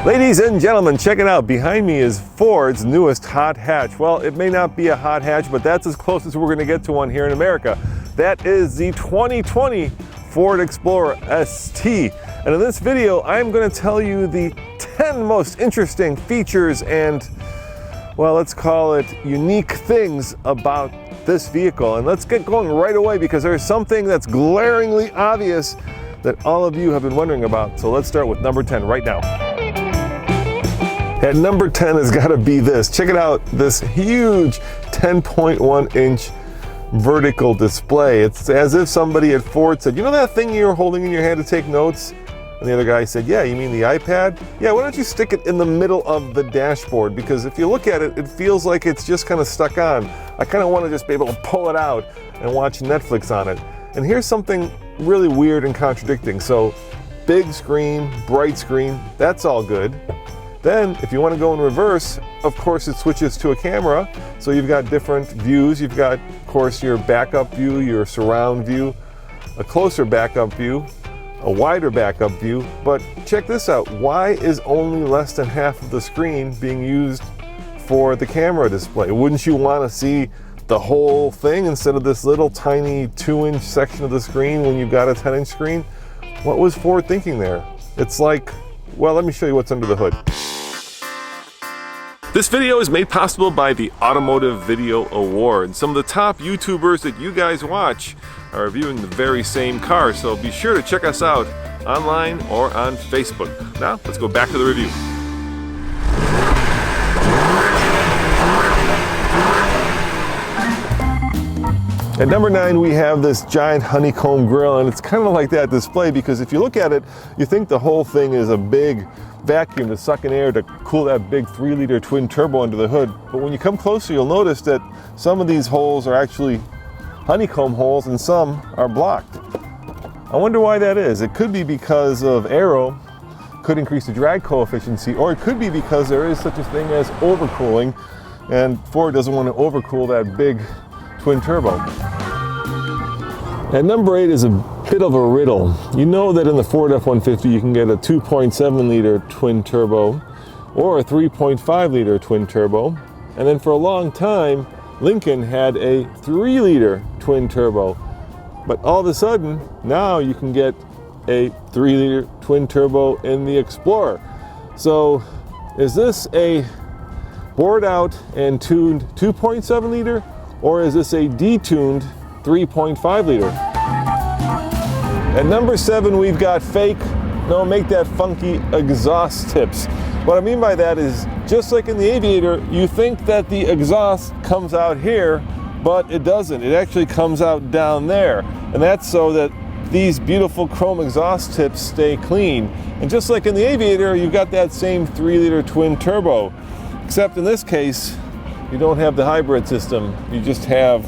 Ladies and gentlemen, check it out. Behind me is Ford's newest hot hatch. Well, it may not be a hot hatch, but that's as close as we're going to get to one here in America. That is the 2020 Ford Explorer ST. And in this video, I'm going to tell you the 10 most interesting features and, well, let's call it unique things about this vehicle. And let's get going right away because there's something that's glaringly obvious that all of you have been wondering about. So let's start with number 10 right now. At number 10 has got to be this. Check it out, this huge 10.1 inch vertical display. It's as if somebody at Ford said, you know that thing you're holding in your hand to take notes? And the other guy said, yeah, you mean the iPad? Yeah, why don't you stick it in the middle of the dashboard? Because if you look at it, it feels like it's just kind of stuck on. I kind of want to just be able to pull it out and watch Netflix on it. And here's something really weird and contradicting. So big screen, bright screen, that's all good. Then, if you want to go in reverse, of course it switches to a camera. So you've got different views. You've got, of course, your backup view, your surround view, a closer backup view, a wider backup view. But check this out. Why is only less than half of the screen being used for the camera display? Wouldn't you want to see the whole thing instead of this little tiny 2-inch section of the screen when you've got a 10-inch screen? What was Ford thinking there? It's like, well, let me show you what's under the hood. This video is made possible by the Automotive Video Award. Some of the top YouTubers that you guys watch are reviewing the very same car, so be sure to check us out online or on Facebook. Now, let's go back to the review. At number 9, we have this giant honeycomb grille, and it's kind of like that display because if you look at it, you think the whole thing is a big vacuum to suck in air to cool that big 3-liter twin turbo under the hood. But when you come closer, you'll notice that some of these holes are actually honeycomb holes and some are blocked. I wonder why that is. It could be because of aero, could increase the drag coefficient, or it could be because there is such a thing as overcooling, and Ford doesn't want to overcool that big twin turbo. At number 8 is a bit of a riddle. You know that in the Ford F-150 you can get a 2.7-liter twin turbo or a 3.5-liter twin turbo. And then for a long time, Lincoln had a 3-liter twin turbo. But all of a sudden, now you can get a 3-liter twin turbo in the Explorer. So is this a bored out and tuned 2.7-liter? Or is this a detuned 3.5 liter? At number 7, we've got fake, no, make that funky exhaust tips. What I mean by that is, just like in the Aviator, you think that the exhaust comes out here, but it doesn't. It actually comes out down there. And that's so that these beautiful chrome exhaust tips stay clean. And just like in the Aviator, you've got that same 3-liter twin turbo. Except in this case, you don't have the hybrid system, you just have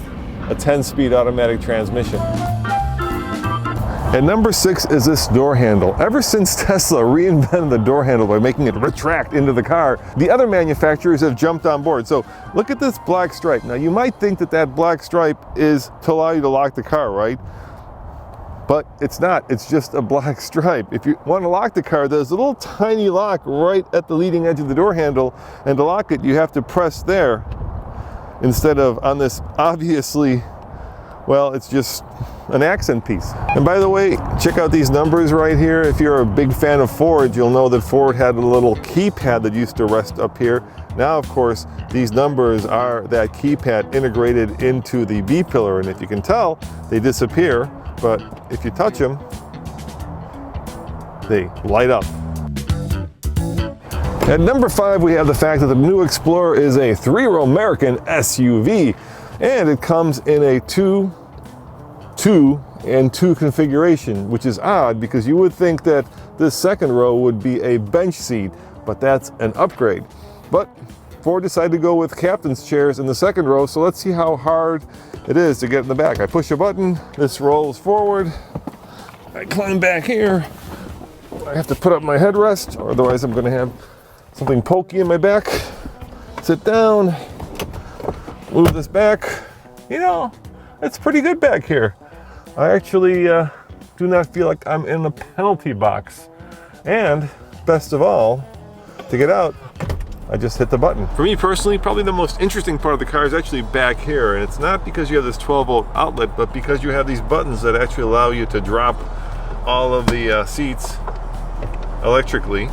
a 10-speed automatic transmission. And number 6 is this door handle. Ever since Tesla reinvented the door handle by making it retract into the car, the other manufacturers have jumped on board. So look at this black stripe. Now you might think that that black stripe is to allow you to lock the car, right? But it's not, it's just a black stripe. If you want to lock the car, there's a little tiny lock right at the leading edge of the door handle, and to lock it, you have to press there instead of on this obviously, well, it's just an accent piece. And by the way, check out these numbers right here. If you're a big fan of Ford, you'll know that Ford had a little keypad that used to rest up here. Now, of course, these numbers are that keypad integrated into the B-pillar, and if you can tell, they disappear. But if you touch them, they light up. At number 5, we have the fact that the new Explorer is a 3-row American SUV, and it comes in a 2, 2, and 2 configuration, which is odd because you would think that this second row would be a bench seat, but that's an upgrade. But Ford decided to go with captain's chairs in the second row, so let's see how hard it is to get in the back. I push a button, this rolls forward, I climb back here, I have to put up my headrest, or otherwise I'm going to have something pokey in my back. Sit down, move this back. You know, it's pretty good back here. I actually do not feel like I'm in a penalty box. And best of all, to get out, I just hit the button. For me personally, probably the most interesting part of the car is actually back here. And it's not because you have this 12-volt outlet, but because you have these buttons that actually allow you to drop all of the seats electrically.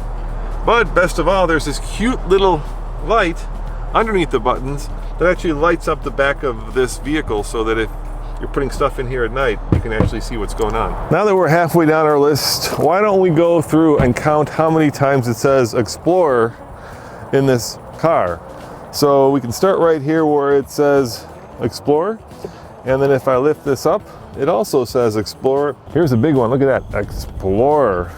But best of all, there's this cute little light underneath the buttons that actually lights up the back of this vehicle so that if you're putting stuff in here at night, you can actually see what's going on. Now that we're halfway down our list, why don't we go through and count how many times it says Explorer in this car. So we can start right here where it says Explorer, and then if I lift this up, it also says Explorer. Here's a big one, look at that, Explorer.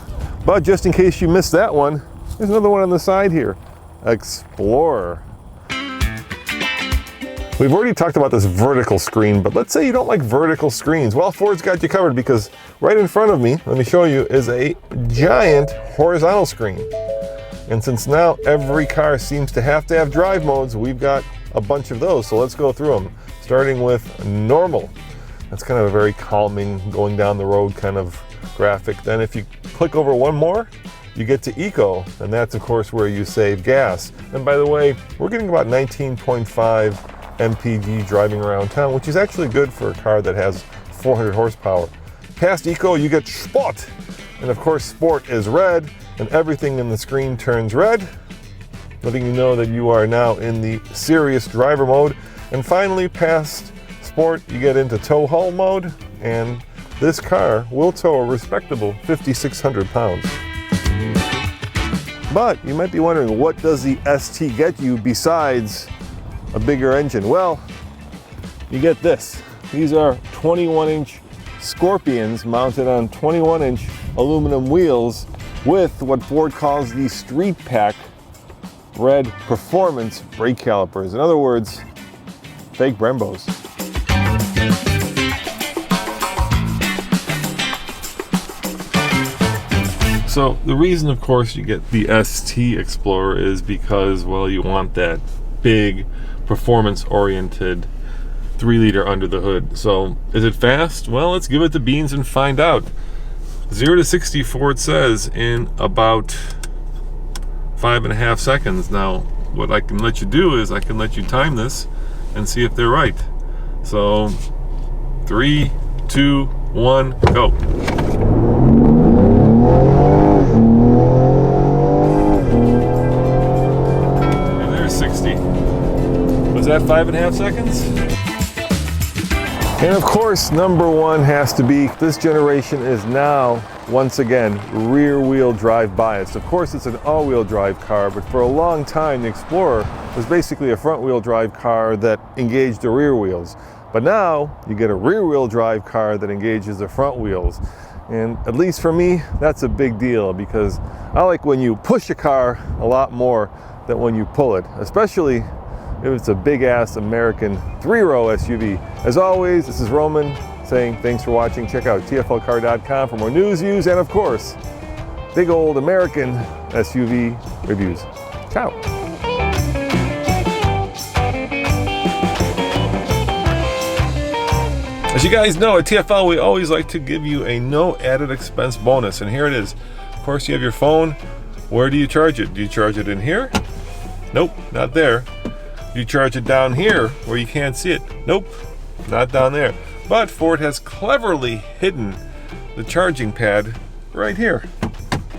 But just in case you missed that one, there's another one on the side here, Explorer. We've already talked about this vertical screen, but let's say you don't like vertical screens. Well, Ford's got you covered because right in front of me, let me show you, is a giant horizontal screen. And since now every car seems to have drive modes, we've got a bunch of those. So let's go through them, starting with normal. That's kind of a very calming, going down the road kind of graphic. Then if you click over one more, you get to eco, and that's of course where you save gas. And by the way, we're getting about 19.5 mpg driving around town, which is actually good for a car that has 400 horsepower. Past eco, you get sport. And of course, sport is red, and everything in the screen turns red, letting you know that you are now in the serious driver mode. And finally, past sport, you get into tow haul mode, and this car will tow a respectable 5,600 pounds. But you might be wondering, what does the ST get you besides a bigger engine? Well, you get this. These are 21-inch Scorpions mounted on 21-inch aluminum wheels with what Ford calls the Street Pack red performance brake calipers. In other words, fake Brembos. So the reason, of course, you get the ST Explorer is because, well, you want that big performance-oriented 3-liter under the hood. So is it fast? Well, let's give it the beans and find out. 0 to 60, Ford says, in about 5.5 seconds. Now, what I can let you do is I can let you time this and see if they're right. So 3, 2, 1, go. And there's 60. Was that 5.5 seconds? And of course, number one has to be, this generation is now, once again, rear-wheel drive biased. Of course, it's an all-wheel drive car, but for a long time, the Explorer was basically a front-wheel drive car that engaged the rear wheels. But now, you get a rear-wheel drive car that engages the front wheels. And at least for me, that's a big deal, because I like when you push a car a lot more than when you pull it, especially if it's a big-ass American 3-row SUV. As always, this is Roman saying thanks for watching. Check out TFLcar.com for more news, views, and of course, big old American SUV reviews. Ciao. As you guys know, at TFL, we always like to give you a no added expense bonus, and here it is. Of course, you have your phone. Where do you charge it? Do you charge it in here? Nope, not there. You charge it down here where you can't see it. Nope, not down there. But Ford has cleverly hidden the charging pad right here.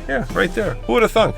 Yeah, right there. Who would have thunk?